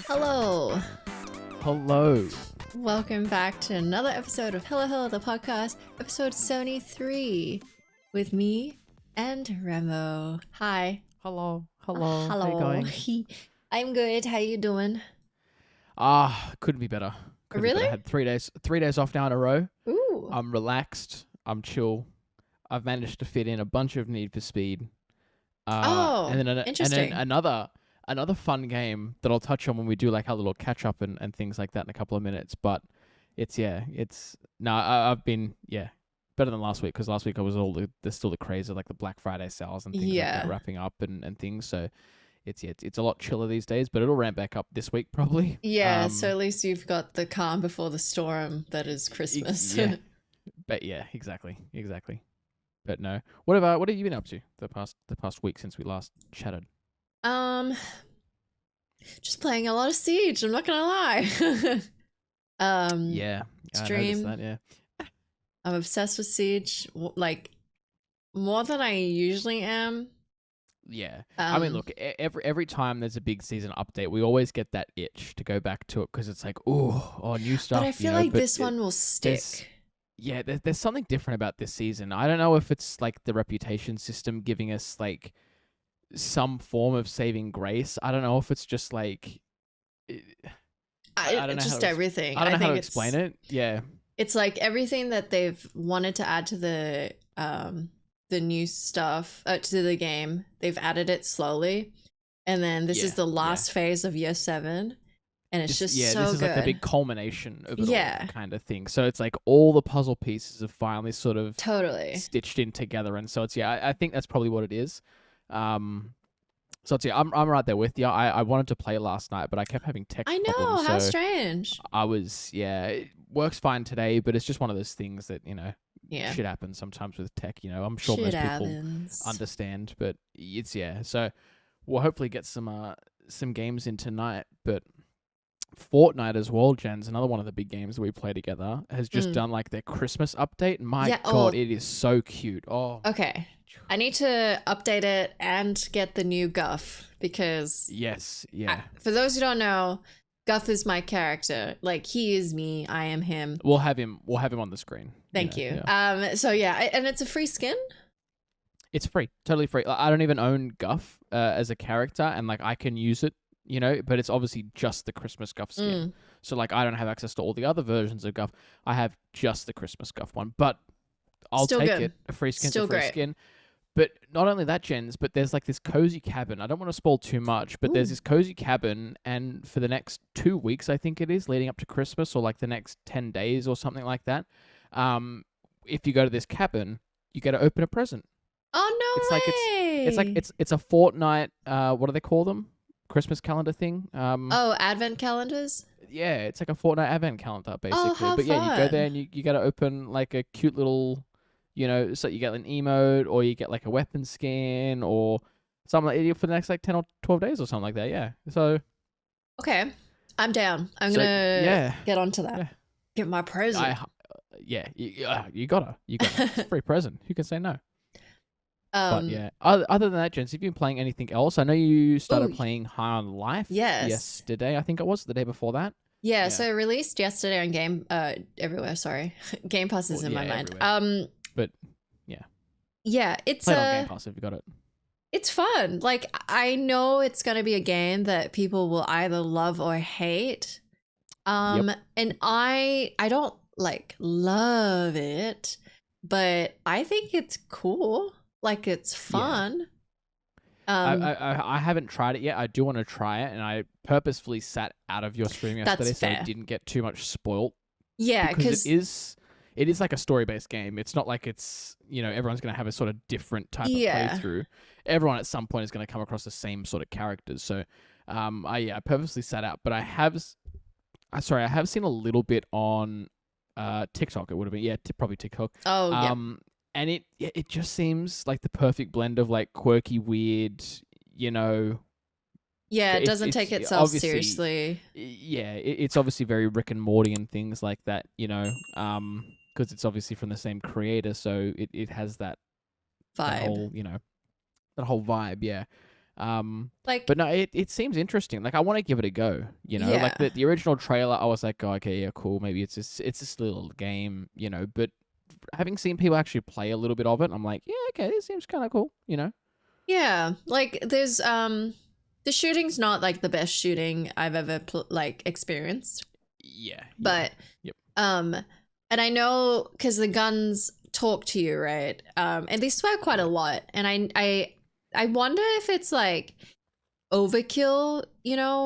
Hello. Hello. Welcome back to another episode of Hello Hello the podcast, episode 73, with me and Remo. Hi. Hello. Hello. Hello. How you going? I'm good. How you doing? Couldn't be better. Really? I had 3 days off now in a row. Ooh. I'm relaxed. I'm chill. I've managed to fit in a bunch of Need for Speed. Interesting. And then another fun game that I'll touch on when we do like our little catch up and things like that in a couple of minutes. But I've been better than last week, because last week I was there's still the craze of like the Black Friday sales and things like that wrapping up and things. So it's a lot chiller these days, but it'll ramp back up this week probably. Yeah, so at least you've got the calm before the storm that is Christmas. Yeah. But yeah, exactly. But no. What have you been up to the past week since we last chatted? Just playing a lot of Siege, I'm not gonna lie. Yeah, stream. I noticed that, yeah. I'm obsessed with Siege, like more than I usually am. Yeah. I mean, look, every time there's a big season update, we always get that itch to go back to it, because it's like, new stuff. But I feel like this one will stick. There's something different about this season. I don't know if it's like the reputation system giving us like some form of saving grace. I don't know if it's just like I don't know just everything. I don't know how to explain it. Yeah, it's like everything that they've wanted to add to the new stuff to the game. They've added it slowly, and then this is the last phase of Year 7, and it's so this is good. like the big culmination of it all kind of thing. So it's like all the puzzle pieces have finally sort of stitched in together, and so it's I think that's probably what it is. So I'm right there with you. I wanted to play last night, but I kept having tech problems. I know, how strange. I was, it works fine today, but it's just one of those things that, shit happens sometimes with tech, I'm sure most people understand, but so we'll hopefully get some games in tonight. But Fortnite as well, Jen's another one of the big games that we play together, has just done like their Christmas update, and my God, it is so cute. Okay, I need to update it and get the new Guff, because for those who don't know, Guff is my character. Like, he is me, I am him. We'll have him on the screen. Thank you. And it's a free skin. It's free, totally free. Like, I don't even own Guff as a character, and like I can use it, but it's obviously just the Christmas Guff skin. So like I don't have access to all the other versions of Guff. I have just the Christmas Guff one, but I'll take it. A free skin's a free skin. But not only that, Jens, but there's like this cozy cabin. I don't want to spoil too much, but there's this cozy cabin, and for the next 2 weeks, I think it is, leading up to Christmas, or like the next 10 days or something like that, if you go to this cabin, you get to open a present. Oh, no way! It's a Fortnite, what do they call them? Christmas calendar thing. Advent calendars? Yeah, it's like a Fortnite advent calendar, basically. But you go there and you got to open like a cute little... so you get an emote, or you get like a weapon skin, or something like for the next like 10 or 12 days or something like that. Yeah. So. Okay. I'm down. I'm going to get onto that. Yeah. Get my present. You gotta. It's a free present. Who can say no? But yeah. Other than that, Jens, have you been playing anything else? I know you started playing High on Life. Yes. Yesterday, I think it was, the day before that. Yeah. So it released yesterday on Game everywhere. Sorry, Game Pass is in my mind. Everywhere. But it's play it on Game Pass if you got it. It's fun. Like, I know it's gonna be a game that people will either love or hate. And I don't like love it, but I think it's cool. Like, it's fun. I haven't tried it yet. I do want to try it, and I purposefully sat out of your stream yesterday so I didn't get too much spoilt. Yeah, because it is like a story-based game. It's not like it's, everyone's going to have a sort of different type of playthrough. Everyone at some point is going to come across the same sort of characters. So I purposely sat out, but I have seen a little bit on TikTok. It would have been, probably TikTok. Oh, yeah. And it just seems like the perfect blend of like quirky, weird, Yeah, it doesn't take It's itself obviously, seriously. yeah, it's obviously very Rick and Morty and things like that, because it's obviously from the same creator, so it has that Vibe. whole, that whole vibe, yeah. Like, But no, it seems interesting. Like I want to give it a go. Like yeah. the original trailer, I was like, oh, okay, yeah, cool. Maybe it's this little game, But having seen people actually play a little bit of it, I'm like, yeah, okay, this seems kind of cool. Yeah. Like there's the shooting's not like the best shooting I've ever like experienced. Yeah. But Yep. and I know cuz the guns talk to you, right? And they swear quite a lot. And I wonder if it's like overkill,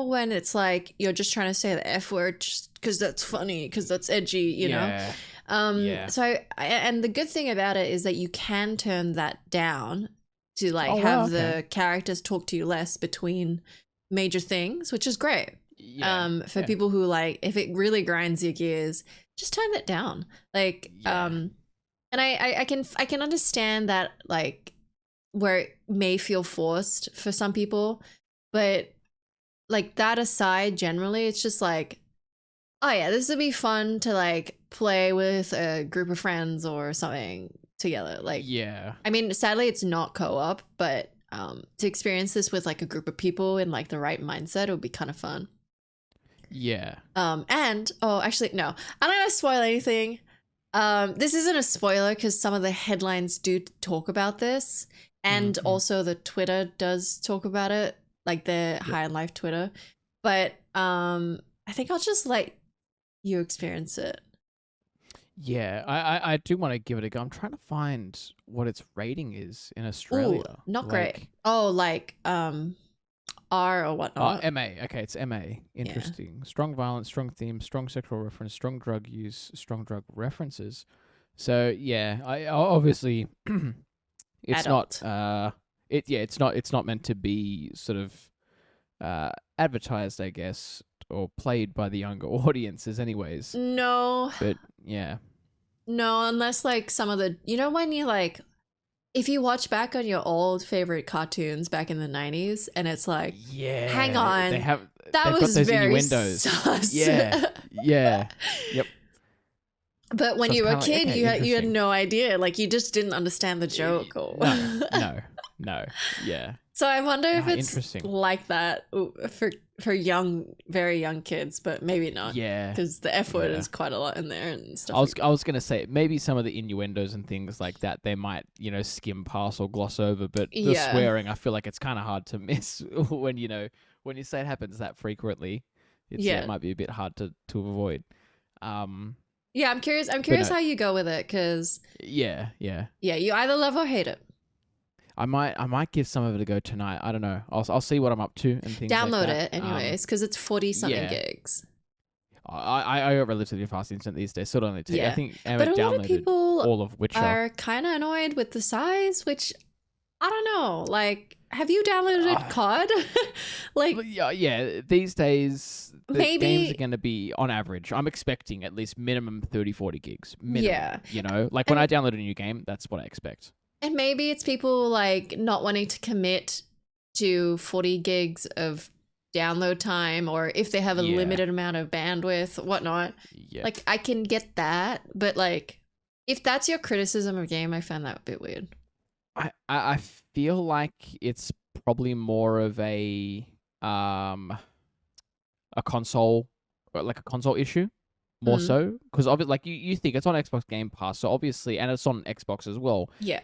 when it's like you're just trying to say the F word just because that's funny, because that's edgy, Yeah. Yeah. So and the good thing about it is that you can turn that down to like Oh, have wow, okay. the characters talk to you less between major things, which is great. Yeah. For Yeah. people who like, if it really grinds your gears, just turn it down. Like, Yeah. and I can understand that, like, where it may feel forced for some people, but like that aside, generally it's just like, oh yeah, this would be fun to like play with a group of friends or something together. Like, Yeah. I mean, sadly it's not co-op, but to experience this with like a group of people in like the right mindset, it would be kind of fun. Yeah. And oh, actually, no, I'm not gonna spoil anything. This isn't a spoiler because some of the headlines do talk about this, and also the Twitter does talk about it, like the High on Life Twitter. But I think I'll just let you experience it. Yeah, I do want to give it a go. I'm trying to find what its rating is in Australia. Ooh, not great. Oh, like R or whatnot. MA. Okay, it's MA. Interesting. Yeah. Strong violence, strong theme, strong sexual reference, strong drug use, strong drug references. So yeah, I obviously it's Adult. not. It's not meant to be sort of advertised, I guess, or played by the younger audiences, anyways. No. But yeah. No, unless like some of the, when you like, if you watch back on your old favorite cartoons back in the 90s, and it's like, yeah, hang on, they've that was got those very innuendos. sus. Yeah, yep. But when you were a kid, you had no idea. Like, you just didn't understand the joke. Or No. Yeah. So I wonder if it's like that for very young kids, but maybe not. Yeah. Because the F word is quite a lot in there and stuff. I was gonna say maybe some of the innuendos and things like that they might skim past or gloss over, but the swearing, I feel like it's kind of hard to miss when when you say it happens that frequently. It might be a bit hard to avoid. Yeah, I'm curious. I'm curious how you go with it, because yeah, you either love or hate it. I might give some of it a go tonight. I don't know. I'll see what I'm up to and things. Download like that. it anyways, because it's 40-something gigs. I go relatively fast internet these days, so it only takes. I think but a lot of people all of Witcher are kind of annoyed with the size, which I don't know. Like, have you downloaded COD? Like, yeah. These days, maybe games are going to be on average. I'm expecting at least minimum 30-40 gigs. Minimum, yeah. Like when I download a new game, that's what I expect. And maybe it's people like not wanting to commit to 40 gigs of download time, or if they have a limited amount of bandwidth, whatnot. Yeah. Like, I can get that, but like, if that's your criticism of a game, I found that a bit weird. I feel like it's probably more of a console, like a console issue. More so, because obviously, like you think it's on Xbox Game Pass, so obviously, and it's on Xbox as well. Yeah.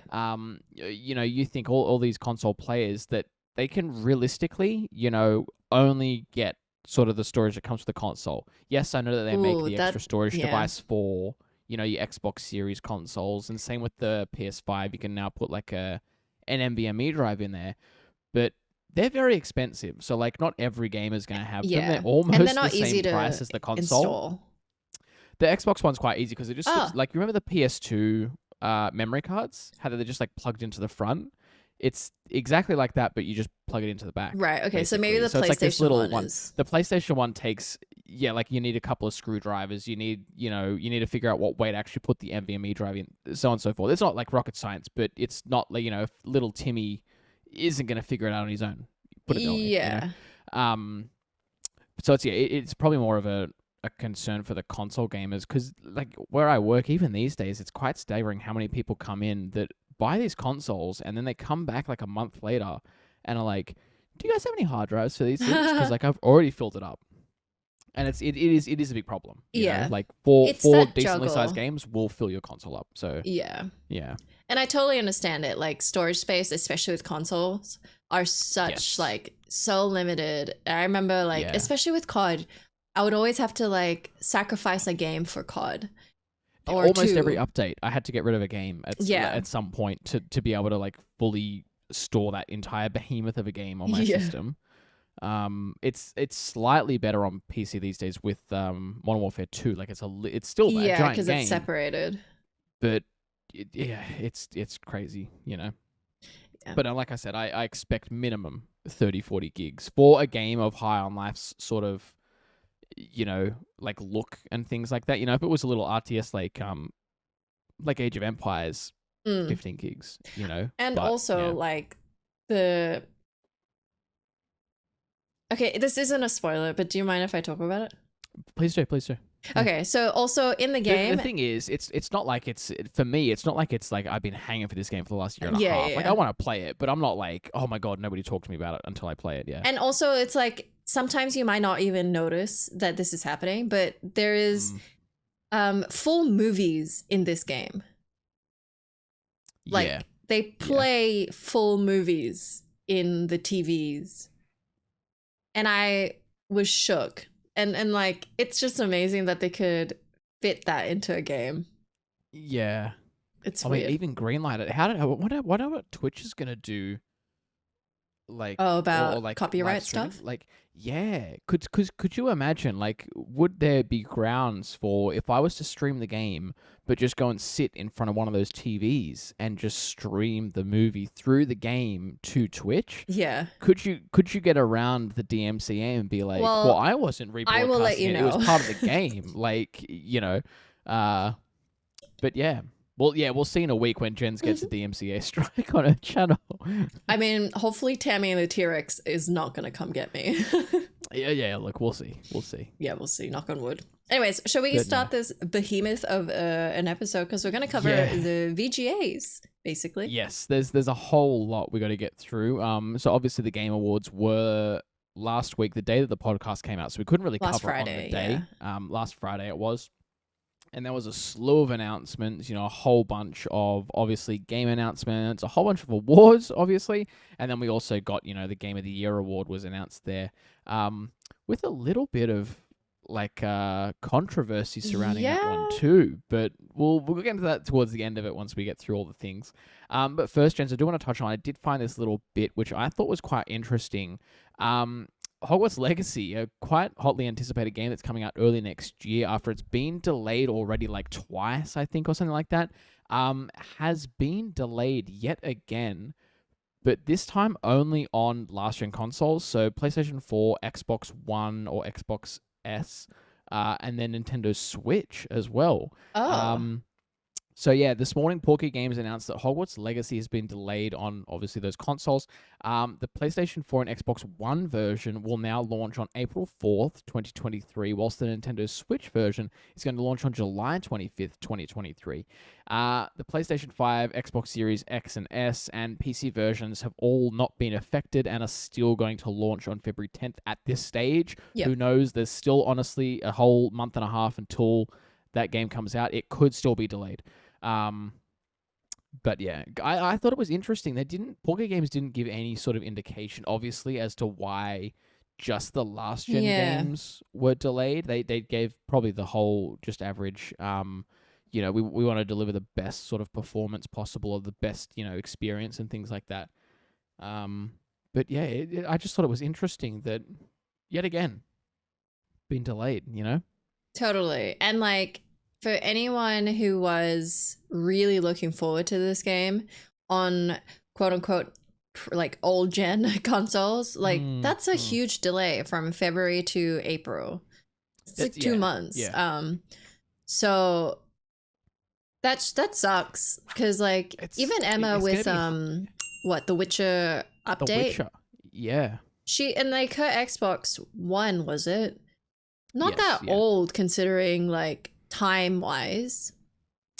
You think all these console players that they can realistically, only get sort of the storage that comes with the console. Yes, I know that they make the extra storage device for your Xbox Series consoles, and same with the PS5. You can now put like an NVMe drive in there, but they're very expensive. So like, not every game is going to have them. They're almost and they're not the same price as the console. Install. The Xbox one's quite easy because it just looks, like, you remember the PS2 memory cards? How they're just like plugged into the front? It's exactly like that, but you just plug it into the back. Right. Okay. Basically. So maybe the PlayStation like this little one is... The PlayStation one takes, like you need a couple of screwdrivers. You need, you need to figure out what way to actually put the NVMe drive in, so on and so forth. It's not like rocket science, but it's not like, if little Timmy isn't going to figure it out on his own. Put it that way. So it's probably more of a concern for the console gamers because like where I work, even these days, it's quite staggering how many people come in that buy these consoles and then they come back like a month later and are like, "Do you guys have any hard drives for these things?" Because like I've already filled it up, and it is a big problem. You know? Like four It's that decently sized juggle. games will fill your console up. So Yeah. yeah, And I totally understand it. Like storage space, especially with consoles, are such Yes. like so limited. I remember like Yeah. especially with COD, I would always have to like sacrifice a game for COD or almost every two. update, I had to get rid of a game Yeah. at some point to be able to like fully store that entire behemoth of a game on my Yeah. system. It's slightly better on PC these days with Modern Warfare 2. Like it's still a Yeah, giant because it's game, separated. but it's crazy, you know. Yeah. But like I said, I expect minimum 30-40 gigs for a game of High on Life's sort of, you know, like look and things like that. You know, if it was a little RTS like Age of Empires, Mm. 15 gigs, you know. And But also yeah. like the okay, this isn't a spoiler, but do you mind if I talk about it? Please do. Yeah. Okay, so also in the game, The thing is, it's not like for me. It's not like it's like I've been hanging for this game for the last year and a Yeah, half. yeah, Like yeah. I want to play it, but I'm not like, oh my god, nobody talked to me about it until I play it. Yeah. and also it's like sometimes you might not even notice that this is happening, but there is full movies in this game. Like Yeah. they play full movies in the TVs. And I was shook. And like it's just amazing that they could fit that into a game. Yeah. It's I mean, weird. even greenlight it. What Twitch is gonna do? Like Oh, or about like live copyright streaming, stuff? like yeah, could you imagine, like, would there be grounds for if I was to stream the game but just go and sit in front of one of those TVs and just stream the movie through the game to Twitch? Yeah. Could you get around the DMCA and be like, well, Well, I wasn't I will let rebroadcasting you it, it was know. part of the game, like, you know. But yeah, well, yeah, we'll see in a week when Jens gets a DMCA strike on her channel. I mean, hopefully Tammy and the T-Rex is not going to come get me. Yeah, look, we'll see. Yeah, we'll see. Knock on wood. Anyways, shall we But start this behemoth of an episode? Because we're going to cover the VGAs, basically. Yes, there's a whole lot we got to get through. So obviously the Game Awards were last week, the day that the podcast came out, so we couldn't really Last cover Friday, it on the day. yeah. Last Friday it was. And there was a slew of announcements, you know, a whole bunch of, obviously, game announcements, a whole bunch of awards, obviously. And then we also got, you know, the Game of the Year award was announced there, with a little bit of, like, controversy surrounding that one, too. But we'll get into that towards the end of it once we get through all the things. But first, Jens, I do want to touch on, I did find this little bit, which I thought was quite interesting. Hogwarts Legacy, a quite hotly anticipated game that's coming out early next year after it's been delayed already like twice, I think, or something like that, has been delayed yet again, but this time only on last-gen consoles, so PlayStation 4, Xbox One or Xbox S, and then Nintendo Switch as well. Oh. So yeah, this morning, Porky Games announced that Hogwarts Legacy has been delayed on, obviously, those consoles. The PlayStation 4 and Xbox One version will now launch on April 4th, 2023, whilst the Nintendo Switch version is going to launch on July 25th, 2023. The PlayStation 5, Xbox Series X and S, and PC versions have all not been affected and are still going to launch on February 10th at this stage. Yep. Who knows? There's still, honestly, a whole month and a half until that game comes out. It could still be delayed. But yeah, I thought it was interesting. Poké Games didn't give any sort of indication, obviously, as to why just the last gen games were delayed. They gave probably the whole just average. You know, we want to deliver the best sort of performance possible, or the best, you know, experience and things like that. But yeah, I just thought it was interesting that yet again been delayed. You know, Totally. And like for anyone who was really looking forward to this game on quote unquote like old gen consoles, like that's a huge delay from February to April. It's like 2 months. Yeah. So that sucks because like even Emma with the Witcher update. The Witcher. Yeah. And like her Xbox One, was it? Not Yes, that yeah. old considering like time wise.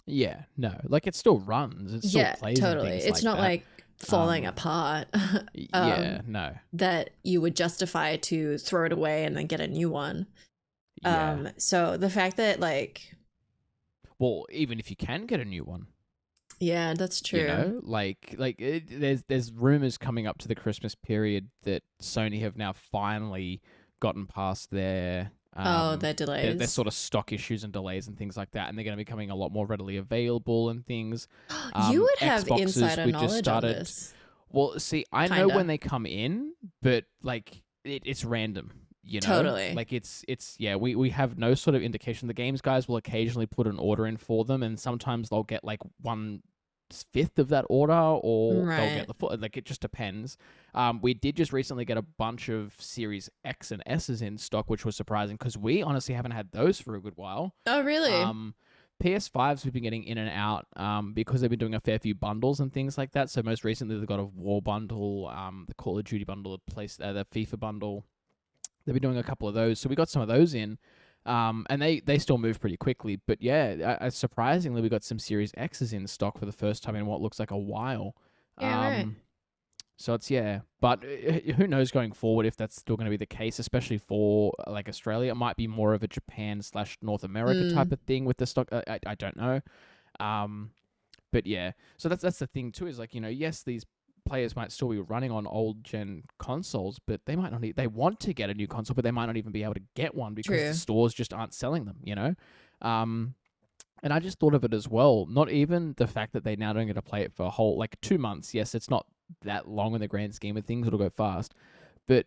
Yeah, no. Like it still runs. It still Yeah, plays and totally. things It's like not that. like falling Um apart. yeah, no. That you would justify to throw it away and then get a new one. Yeah. So the fact that like, Well, even if you can get a new one, yeah, that's true. there's rumors coming up to the Christmas period that Sony have now finally gotten past Oh, their their delays. sort of stock issues and delays and things like that, and they're going to be becoming a lot more readily available and things. You would have Xboxes insider we just knowledge on started. this. Well, see, I know when Kinda. they come in, but like it's random. You know, Totally. like it's yeah. We have no sort of indication. The games guys will occasionally put an order in for them, and sometimes they'll get like 1/5 of that order, or they'll Right. get the full. Like it just depends. We did just recently get a bunch of Series X and S's in stock, which was surprising because we honestly haven't had those for a good while. Oh, really? Um, PS5s we've been getting in and out because they've been doing a fair few bundles and things like that. So most recently they've got a War bundle, the Call of Duty bundle, the FIFA bundle. They've been doing a couple of those, so we got some of those in, and they still move pretty quickly. But yeah, surprisingly, we got some Series X's in stock for the first time in what looks like a while. Yeah, right. So it's but who knows going forward if that's still going to be the case, especially for like Australia. It might be more of a Japan/North America type of thing with the stock. I don't know. But yeah, so that's the thing too. Is like yes, these players might still be running on old gen consoles, but they might not. They want to get a new console, but they might not even be able to get one because the stores just aren't selling them. And I just thought of it as well. Not even the fact that they now don't get to play it for a whole 2 months. Yes, it's not that long in the grand scheme of things. It'll go fast, but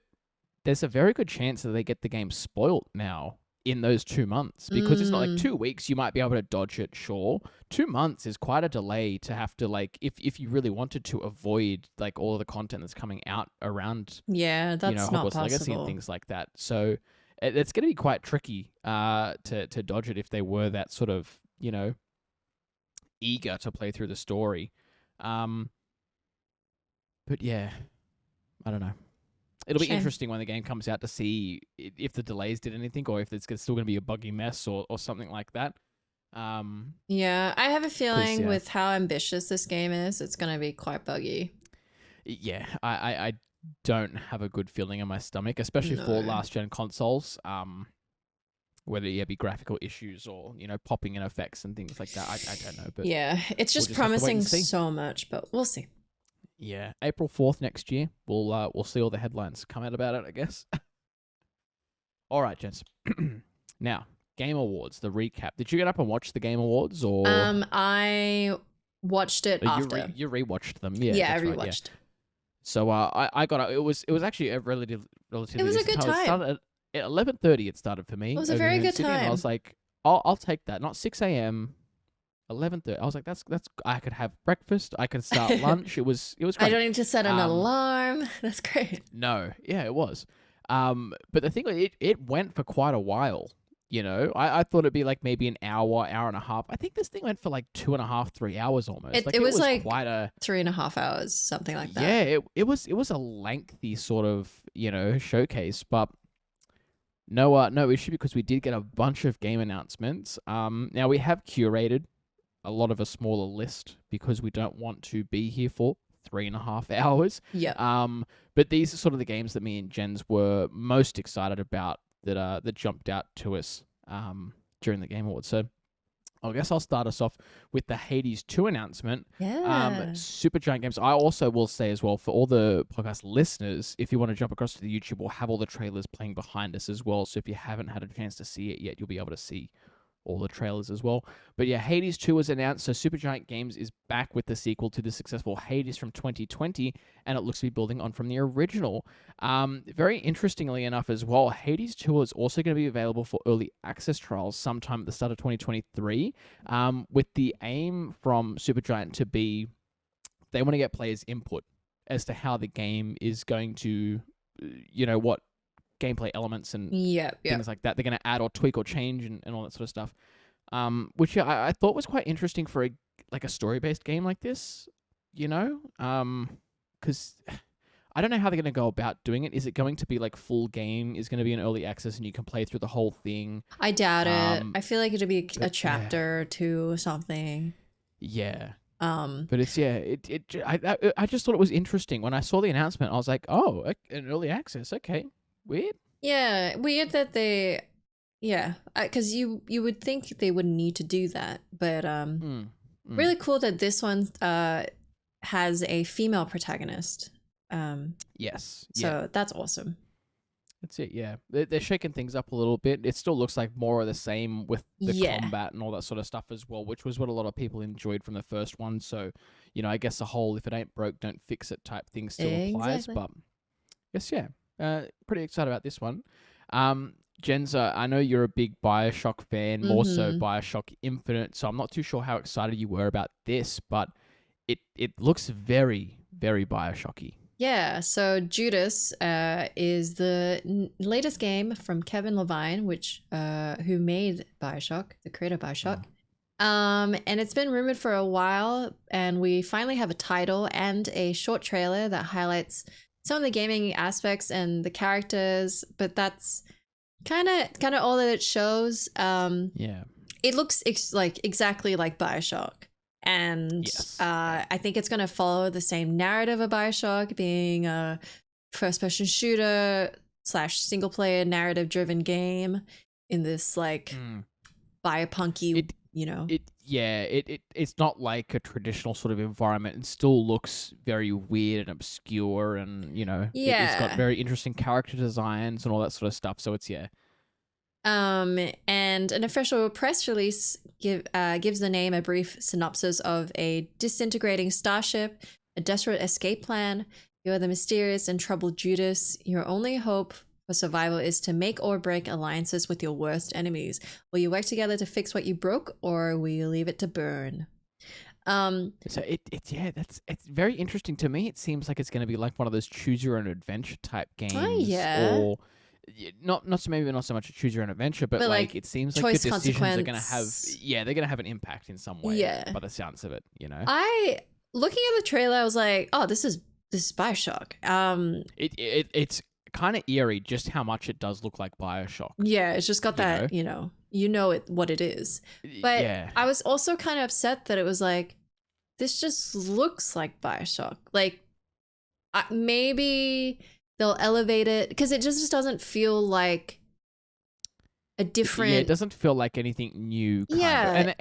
there's a very good chance that they get the game spoilt now in those 2 months because it's not like 2 weeks. You might be able to dodge it, sure. 2 months is quite a delay to have to if you really wanted to avoid all of the content that's coming out around that's not Hogwarts Legacy and possible. things like that. So it's going to be quite tricky to dodge it if they were that sort of eager to play through the story. But yeah, I don't know. It'll be interesting when the game comes out to see if the delays did anything or if it's still going to be a buggy mess or something like that. Yeah, I have a feeling with how ambitious this game is, it's going to be quite buggy. Yeah, I don't have a good feeling in my stomach, especially for last-gen consoles. Whether it be graphical issues or popping in effects and things like that, I don't know. But yeah, it's just promising so much, but we'll see. Yeah, April 4th next year, we'll see all the headlines come out about it, I guess. All right, gents. Now, Game Awards, the recap. Did you get up and watch the Game Awards, or I watched it after. You rewatched them? Yeah, yeah, I rewatched. Right, yeah. So I got up. It was actually a relatively. It was a good time. It started at 11:30. It started for me. It was a very good time. And I was like, I'll take that. Not 6 a.m. 11:30. I was like, that's. I could have breakfast. I could start lunch. It was great. I don't need to set an alarm. That's great. No, yeah, it was. But the thing was, it went for quite a while. I thought it'd be maybe an hour and a half. I think this thing went for 2.5, 3 hours almost. It was quite a 3.5 hours, something like that. Yeah, it was a lengthy sort of showcase, but no issue because we did get a bunch of game announcements. Now we have curated a lot of a smaller list because we don't want to be here for 3.5 hours. Yeah. But these are sort of the games that me and Jens were most excited about that jumped out to us during the Game Awards. So I guess I'll start us off with the Hades 2 announcement. Yeah. Supergiant Games. I also will say as well, for all the podcast listeners, if you want to jump across to the YouTube, we'll have all the trailers playing behind us as well. So if you haven't had a chance to see it yet, you'll be able to see all the trailers as well. But yeah, Hades 2 was announced, so Supergiant Games is back with the sequel to the successful Hades from 2020, and it looks to be building on from the original. Very interestingly enough as well, Hades 2 is also going to be available for early access trials sometime at the start of 2023, with the aim from Supergiant to be, they want to get players' input as to how the game is going to, what gameplay elements and things like that they're going to add or tweak or change and all that sort of stuff, which I thought was quite interesting for a story-based game like this, because I don't know how they're going to go about doing it. Is it going to be like full game? Is going to be an early access and you can play through the whole thing? I doubt it. I feel like it'd be a But chapter or two or something. yeah. Um, But it's I just thought it was interesting when I saw the announcement. I was like, oh, an early access. Okay, weird. yeah, weird that they, yeah, because you would think they wouldn't need to do that, but really cool that this one has a female protagonist. Yes. So that's awesome. That's it, yeah. They're shaking things up a little bit. It still looks like more of the same with the combat and all that sort of stuff as well, which was what a lot of people enjoyed from the first one. So, I guess the whole if it ain't broke, don't fix it type thing still applies. But, yes, yeah. Pretty excited about this one. Jenza, I know you're a big Bioshock fan, more so Bioshock Infinite, so I'm not too sure how excited you were about this, but it looks very, very Bioshocky. Yeah, so Judas is the latest game from Kevin Levine, who made Bioshock, the creator of Bioshock. And it's been rumored for a while, and we finally have a title and a short trailer that highlights some of the gaming aspects and the characters, but that's kind of all that it shows. It looks exactly like Bioshock. And yes. I think it's going to follow the same narrative of Bioshock, being a first-person shooter / single-player narrative-driven game in this biopunky, It's not like a traditional sort of environment. It still looks very weird and obscure, and it's got very interesting character designs and all that sort of stuff. So it's and an official press release gives the name a brief synopsis of a disintegrating starship, a desperate escape plan. You are the mysterious and troubled Judas. Your only hope for survival is to make or break alliances with your worst enemies. Will you work together to fix what you broke, or will you leave it to burn? So it's very interesting to me. It seems like it's going to be like one of those choose your own adventure type games. Oh, yeah. Or not so much a choose your own adventure, but like it seems like the decisions are going to have they're going to have an impact in some way. By the sounds of it, I looking at the trailer, I was like, oh, this is Bioshock. It's kind of eerie just how much it does look like Bioshock. Yeah, it's just got that, what it is. But I was also kind of upset that it was like, this just looks like Bioshock. Like, maybe they'll elevate it, because it just doesn't feel like a different... Yeah, it doesn't feel like anything new. And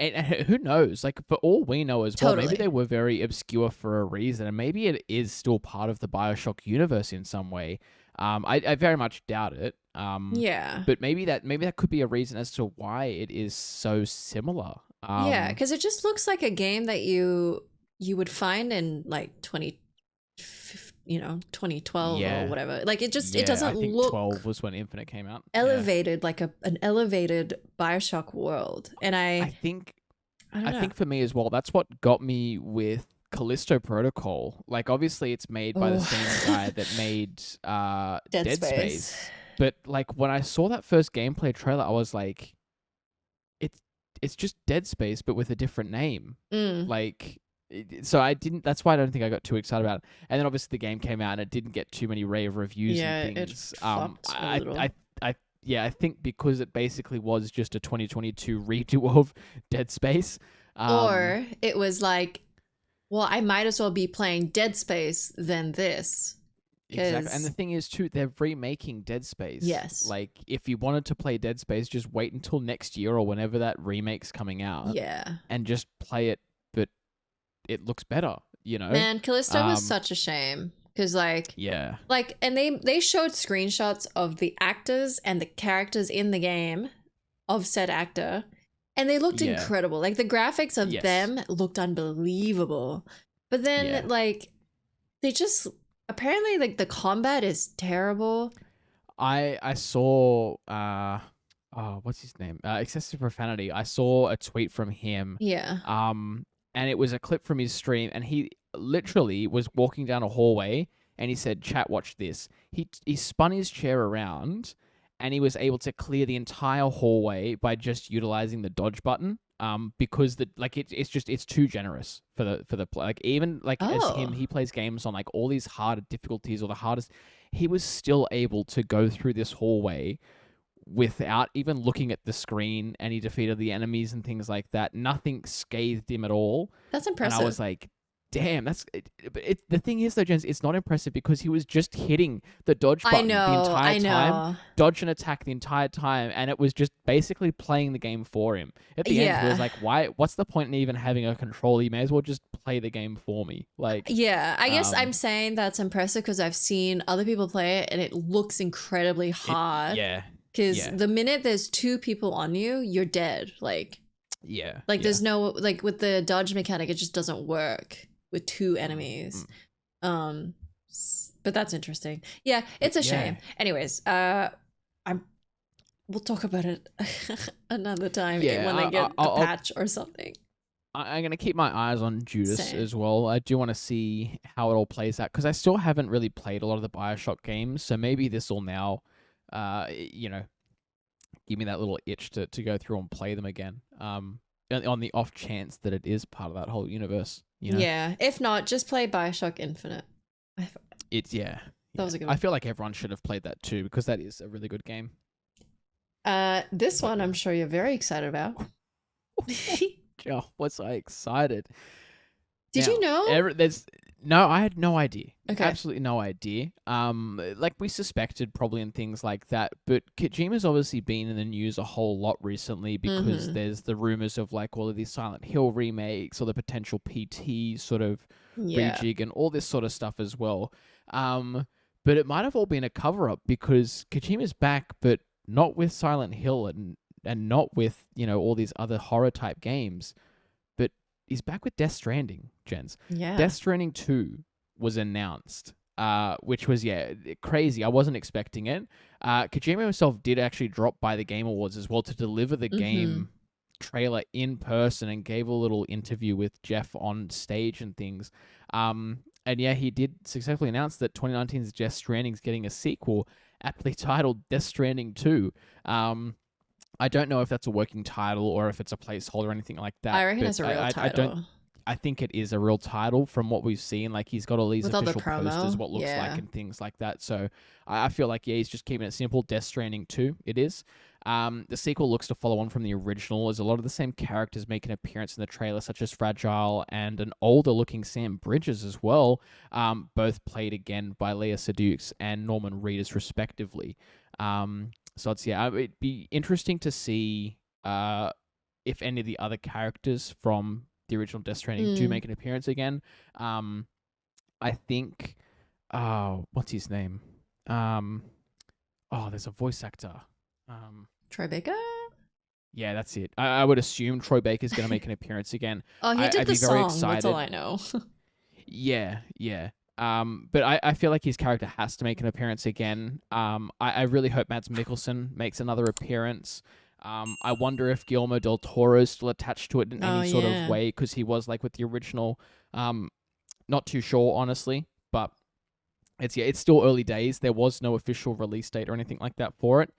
who knows? Like, for all we know as well, maybe they were very obscure for a reason, and maybe it is still part of the Bioshock universe in some way. I very much doubt it. But maybe that could be a reason as to why it is so similar. Because it just looks like a game that you would find in like 2012 or whatever. Like, it doesn't I think look 12 was when Infinite came out. Elevated, like an elevated Bioshock world. And I think for me as well, that's what got me with Callisto Protocol. Like, obviously it's made by the same guy that made Dead Space. But like, when I saw that first gameplay trailer, I was like, it's just Dead Space but with a different name. Like, so that's why I don't think I got too excited about it. And then obviously the game came out and it didn't get too many rave reviews and things. It flopped a little. I think because it basically was just a 2022 redo of Dead Space. Or it was like, well, I might as well be playing Dead Space than this. Exactly. And the thing is, too, they're remaking Dead Space. Yes. Like, if you wanted to play Dead Space, just wait until next year or whenever that remake's coming out. Yeah. And just play it, but it looks better, Man, Callisto was such a shame. Because, and they showed screenshots of the actors and the characters in the game of said actor, and they looked incredible. Like, the graphics of them looked unbelievable. But then, they just... Apparently, the combat is terrible. I saw... what's his name? Excessive Profanity. I saw a tweet from him. Yeah. And it was a clip from his stream, and he literally was walking down a hallway, and he said, "Chat, watch this." He spun his chair around, and he was able to clear the entire hallway by just utilizing the dodge button. because it's too generous for the play. Like even like as him, Oh, he plays games on like all these harder difficulties or the hardest. He was still able to go through this hallway without even looking at the screen, and he defeated the enemies and things like that. Nothing scathed him at all, that's and I impressive. was like, damn, the thing is though, Jens, it's not impressive because he was just hitting the dodge I button the know, entire I time, know. dodge and attack the entire time, and it was just basically playing the game for him. At the end, he was Yeah. like, "Why? What's the point in even having a controller? You may as well just play the game for me." Like, Yeah, I guess I'm um, saying that's impressive because I've seen other people play it and it looks incredibly it, hard. yeah, Because yeah, the minute there's two people on you, you're dead. yeah, Like yeah. there's no like with the dodge mechanic, it just doesn't work with two Mm, enemies. mm. But that's interesting. Yeah, But it's a yeah, shame. Anyways, I'm we'll talk about it another time when they yeah. get a patch or something. I'm gonna keep my eyes on Judas Same. as well. I do want to see how it all plays out because I still haven't really played a lot of the Bioshock games. So maybe this will now, you know, give me that little itch to go through and play them again. On the off chance that it is part of that whole universe. Yeah. If not, just play Bioshock Infinite. I th- It's yeah, that yeah. was a good I one. feel like everyone should have played that too because that is a really good game. This But one I'm yeah, sure you're very excited about. oh, was I excited! Did you Now, know? there's no, I had no idea. Okay. Absolutely no idea. Like we suspected probably in things like that, but Kojima's obviously been in the news a whole lot recently because Mm-hmm. there's the rumors of like all of these Silent Hill remakes or the potential PT sort of Yeah. rejig and all this sort of stuff as well. Um, but it might have all been a cover up because Kojima's back, but not with Silent Hill and not with, all these other horror type games, but he's back with Death Stranding, Jens. Yeah. Death Stranding 2 was announced, which was, crazy. I wasn't expecting it. Kojima himself did actually drop by the Game Awards as well to deliver the Mm-hmm. game trailer in person and gave a little interview with Jeff on stage and things. And yeah, he did successfully announce that 2019's Death Stranding is getting a sequel, aptly titled Death Stranding 2. I don't know if that's a working title or if it's a placeholder or anything like I that, reckon but it's a real I don't. title I think it is a real title from what we've seen. Like he's got all these with all the official posters, promo. what looks like, Yeah. and things like that. So I feel like he's just keeping it simple. Death Stranding 2, it is. The sequel looks to follow on from the original, as a lot of the same characters make an appearance in the trailer, such as Fragile and an older-looking Sam Bridges as well. Both played again by Leah Sedux and Norman Reedus, respectively. So it'd be interesting to see if any of the other characters from the original Death Stranding do Mm. make an appearance again. I think, oh, what's his name? There's a voice actor. Troy Baker? Yeah, that's it. I would assume Troy Baker's going to make an appearance again. Oh, he did I'd the be very song. That's all excited. I know. Yeah, yeah. But I feel like his character has to make an appearance again. I really hope Mads Mikkelsen makes another appearance. I wonder if Guillermo del Toro is still attached to it in Oh, any sort of yeah. way because he was like with the original. Not too sure honestly, but it's still early days. There was no official release date or anything like that for it.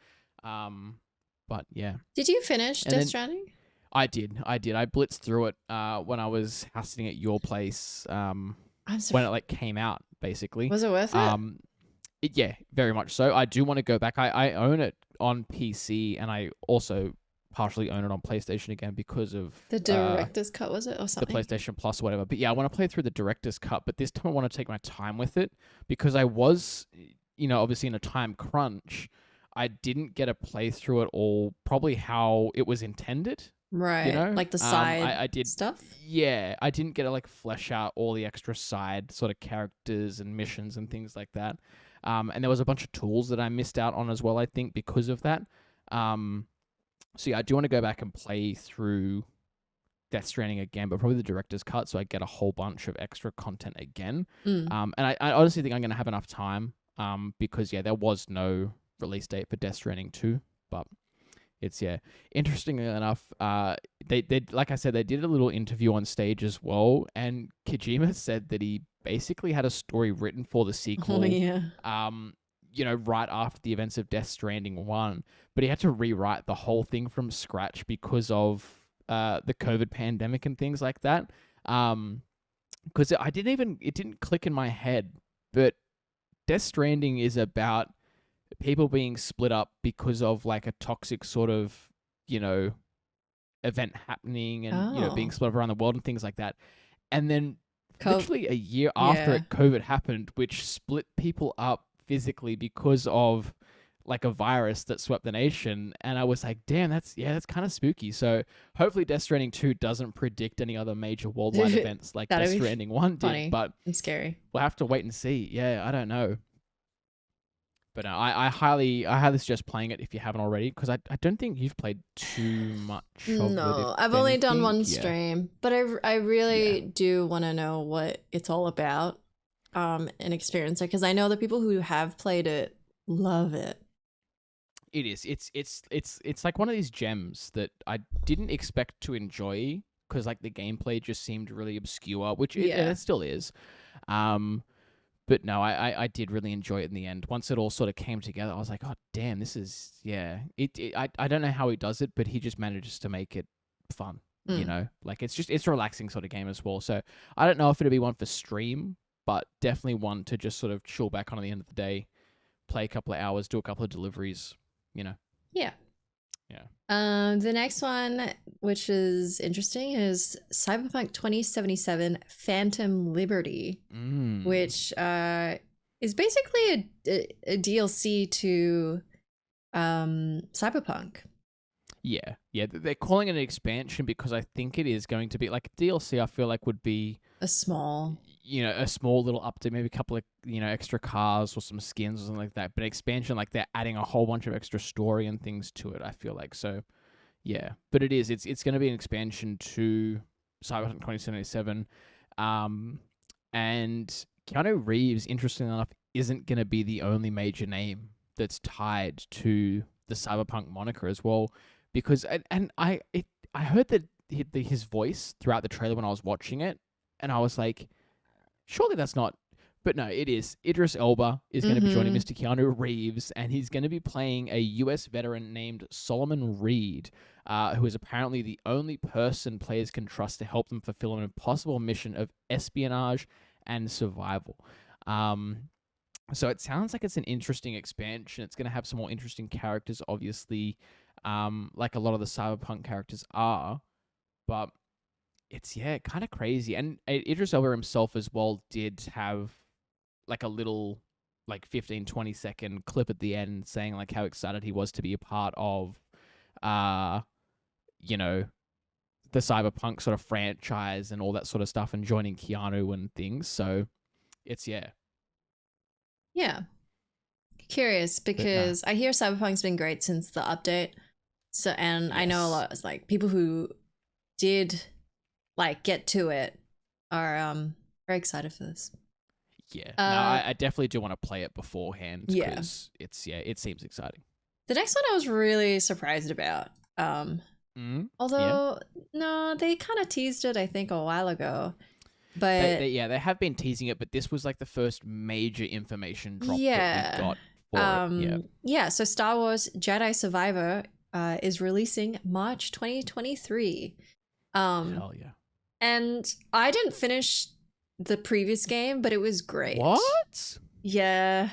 But yeah, Did you finish and Death then Stranding? I did. I blitzed through it when I was house sitting at your place. I'm When it surprised. like came out, basically. Was it worth it? Yeah, very much so. I do want to go back. I own it on PC and I also partially own it on PlayStation again because of The director's cut, was it? Or the something? PlayStation Plus or whatever. But yeah, I want to play through the director's cut, but this time I want to take my time with it because I was, obviously in a time crunch. I didn't get to play through it all probably how it was intended. Right. Like the side I did. stuff? Yeah, I didn't get to like flesh out all the extra side sort of characters and missions and things like that. And there was a bunch of tools that I missed out on as well, I think, because of that. So yeah, I do want to go back and play through Death Stranding again, but probably the director's cut, so I get a whole bunch of extra content again. Mm. And I honestly think I'm going to have enough time. Because there was no release date for Death Stranding 2, but it's interestingly enough, they like I said, they did a little interview on stage as well, and Kojima said that he basically had a story written for the Oh, sequel, yeah. right after the events of Death Stranding 1, but he had to rewrite the whole thing from scratch because of the COVID pandemic and things like that. Because it didn't click in my head, but Death Stranding is about people being split up because of like a toxic sort of, you know, event happening and, you know, being Oh, split up around the world and things like that. And then Co- literally a year after yeah. it, COVID happened, which split people up physically because of like a virus that swept the nation. And I was like, damn, that's kind of spooky. So hopefully Death Stranding 2 doesn't predict any other major worldwide events like Death That'd be Stranding 1 did, funny but and scary. we'll have to wait and see. Yeah, I don't know. But no, I highly suggest playing it if you haven't already, because I don't think you've played too much of it, if No, I've only done anything. one Yeah, stream, but I yeah. really do want to know what it's all about, and experience it, because I know the people who have played it love it. It is. It's like one of these gems that I didn't expect to enjoy, because like the gameplay just seemed really obscure, which Yeah. it still is. Um, but no, I did really enjoy it in the end. Once it all sort of came together, I was like, oh damn, this is yeah. I don't know how he does it, but he just manages to make it fun. You Mm. know, like it's a relaxing sort of game as well. So I don't know if it'll be one for stream, but definitely one to just sort of chill back on at the end of the day, play a couple of hours, do a couple of deliveries. You know, Yeah. yeah. The next one, which is interesting, is Cyberpunk 2077 Phantom Liberty, Mm. which is basically a DLC to Cyberpunk. Yeah, yeah. They're calling it an expansion because I think it is going to be like DLC. I feel like would be, A small. you know, a small little update, maybe a couple of, you know, extra cars or some skins or something like that. But expansion, like they're adding a whole bunch of extra story and things to it. I feel like so. Yeah, but it's going to be an expansion to Cyberpunk 2077, and Keanu Reeves, interestingly enough, isn't going to be the only major name that's tied to the Cyberpunk moniker as well, because I heard that his voice throughout the trailer when I was watching it, and I was like, surely that's not. But no, it is. Idris Elba is going to be joining Mm-hmm. Mr. Keanu Reeves, and he's going to be playing a US veteran named Solomon Reed, who is apparently the only person players can trust to help them fulfill an impossible mission of espionage and survival. So it sounds like it's an interesting expansion. It's going to have some more interesting characters, obviously, like a lot of the Cyberpunk characters are. But it's, yeah, kind of crazy. And Idris Elba himself as well did have like a little like 15-20 second clip at the end saying like how excited he was to be a part of uh you know, the Cyberpunk sort of franchise and all that sort of stuff, and joining Keanu and things. So it's, yeah. Yeah. Curious, But no. because I hear Cyberpunk's been great since the update. So, and I know a Yes. lot of like people who did like get to it are very excited for this. Yeah. No, Uh I definitely do want to play it beforehand, yeah. because it's, yeah, it seems exciting. The next one I was really surprised about. Yeah. Although no, they kind of teased it I think a while ago. But They have been teasing it, but this was like the first major information drop that we yeah. got for it. Yeah. Yeah, so Star Wars Jedi Survivor is releasing March 2023. Hell yeah. And I didn't finish the previous game, but it was great. What? Yeah.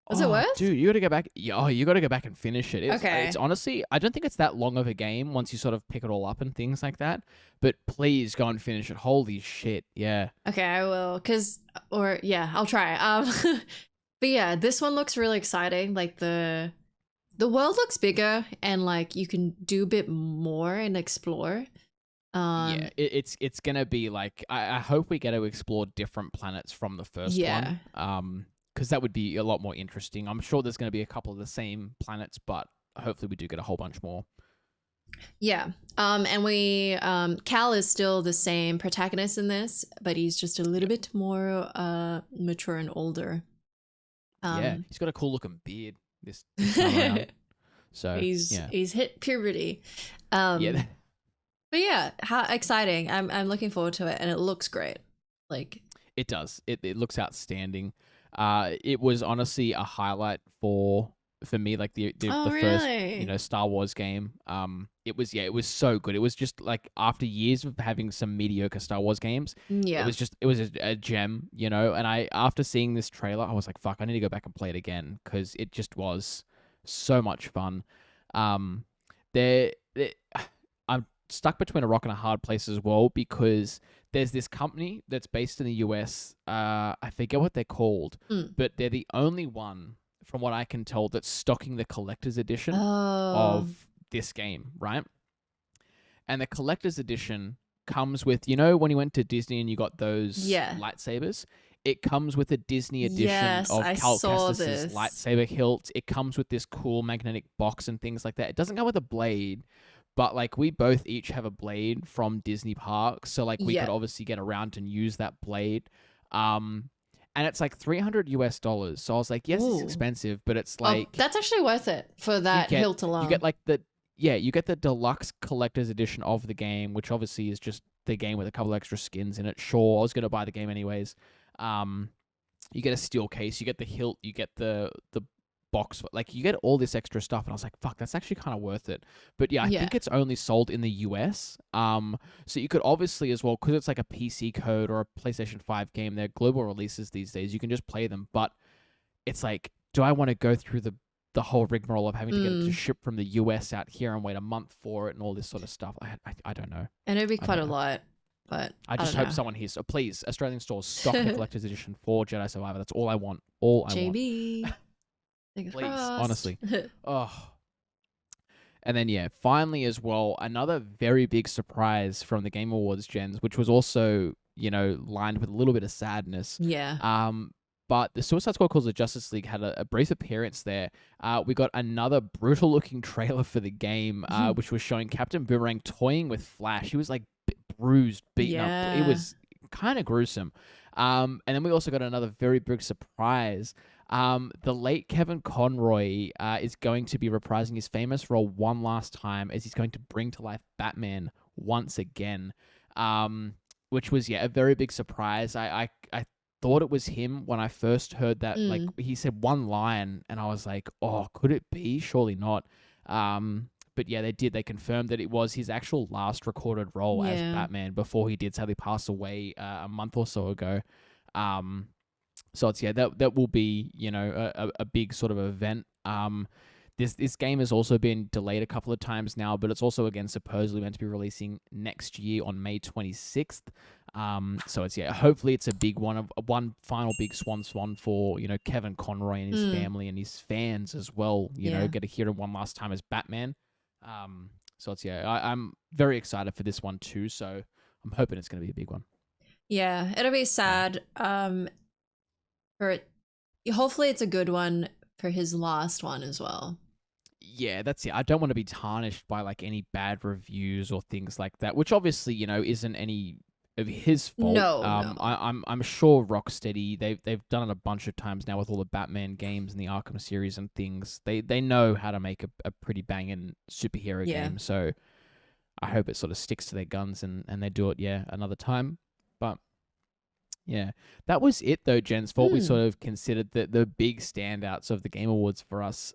Was it Oh, worth? dude, you got to go back. Yeah, oh, you got to go back and finish it. Okay. It's honestly, I don't think it's that long of a game once you sort of pick it all up and things like that. But please go and finish it. Holy shit, yeah. Okay, I will. I'll try. But yeah, this one looks really exciting. Like the world looks bigger, and like you can do a bit more and explore. Yeah, it's gonna be like, I hope we get to explore different planets from the first Yeah. one. Because that would be a lot more interesting. I'm sure there's gonna be a couple of the same planets, but hopefully we do get a whole bunch more. Yeah. And we Cal is still the same protagonist in this, but he's just a little bit more mature and older. Yeah, he's got a cool looking beard this time around. So he's hit puberty. yeah. But yeah, how exciting. I'm looking forward to it, and it looks great. Like It does. It looks outstanding. It was honestly a highlight for for me, like Oh, the first really? Star Wars game. It was so good. It was just like after years of having some mediocre Star Wars games, Yeah. it was a gem, And I after seeing this trailer, I was like, fuck, I need to go back and play it again because it just was so much fun. Um, there I'm stuck between a rock and a hard place as well because there's this company that's based in the US. I forget what they're called, Mm. but they're the only one, from what I can tell, that's stocking the collector's edition Oh, of this game, right? And the collector's edition comes with, when you went to Disney and you got those yeah. lightsabers, it comes with a Disney edition Yes, of I Cal saw Kestis's this. lightsaber hilt. It comes with this cool magnetic box and things like that. It doesn't come with a blade, but like we both each have a blade from Disney Park, so like we could Yeah. obviously get around and use that blade. And it's like $300. So I was like, yes, it's Ooh. expensive, but it's Oh, like that's actually worth it for you that get hilt you alone. get like you get the deluxe collector's edition of the game, which obviously is just the game with a couple extra skins in it. Sure, I was gonna buy the game anyways. You get a steel case, you get the hilt, you get the box, like you get all this extra stuff, and I was like, fuck, that's actually kind of worth it. But yeah, I Yeah. think it's only sold in the US. So you could obviously as well, because it's like a PC code or a PlayStation 5 game, they're global releases these days, you can just play them. But it's like, do I want to go through the whole rigmarole of having to get it to ship from the US out here and wait a month for it and all this sort of stuff? I don't know. And it'd be I quite a don't know. lot, but I just don't hope know. someone here. So please, Australian stores, stock the collector's edition for Jedi Survivor. That's all I want. All I want. JB. Fingers Please, crossed. honestly. Oh. And then yeah, finally as well, another very big surprise from the Game Awards, Gens, which was also, lined with a little bit of sadness. Yeah. But the Suicide Squad Calls of Justice League had a brief appearance there. We got another brutal looking trailer for the game, which was showing Captain Boomerang toying with Flash. He was like bruised, beaten up. It Yeah. was kind of gruesome. And then we also got another very big surprise. The late Kevin Conroy is going to be reprising his famous role one last time as he's going to bring to life Batman once again, which was, a very big surprise. I thought it was him when I first heard that. Like, he said one line, and I was like, oh, could it be? Surely not. But yeah, they confirmed that it was his actual last recorded role as Batman before he did sadly pass away a month or so ago. So it's that will be a big sort of event. This game has also been delayed a couple of times now, but it's also again supposedly meant to be releasing next year on May 26th. So it's hopefully it's a big one final big swan for Kevin Conroy and his family and his fans as well. Get to hear him one last time as Batman. So it's I'm very excited for this one too. So I'm hoping it's going to be a big one. Yeah, it'll be sad. Hopefully it's a good one for his last one as well. Yeah, that's it. I don't want to be tarnished by like any bad reviews or things like that, which obviously isn't any of his fault. No. I'm sure Rocksteady they've done it a bunch of times now with all the Batman games and the Arkham series and things. They know how to make a pretty banging superhero game. So I hope it sort of sticks to their guns and they do it another time. But yeah, that was it though, gents, for what we sort of considered the big standouts of the Game Awards for us.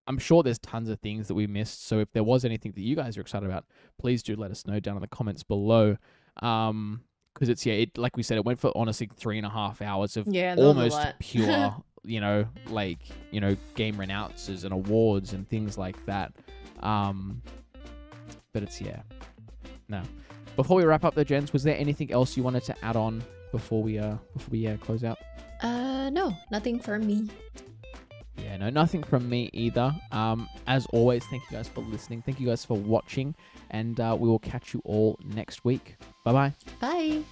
I'm sure there's tons of things that we missed. So if there was anything that you guys are excited about, please do let us know down in the comments below. Because it's like we said, it went for honestly 3.5 hours of almost pure, game renounces and awards and things like that. But it's no. Before we wrap up the gents, was there anything else you wanted to add on before we close out? No, nothing for me. Yeah, no, nothing from me either. As always, thank you guys for listening. Thank you guys for watching, and we will catch you all next week. Bye-bye. Bye.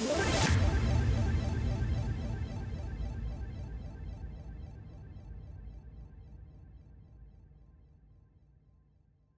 Yeah.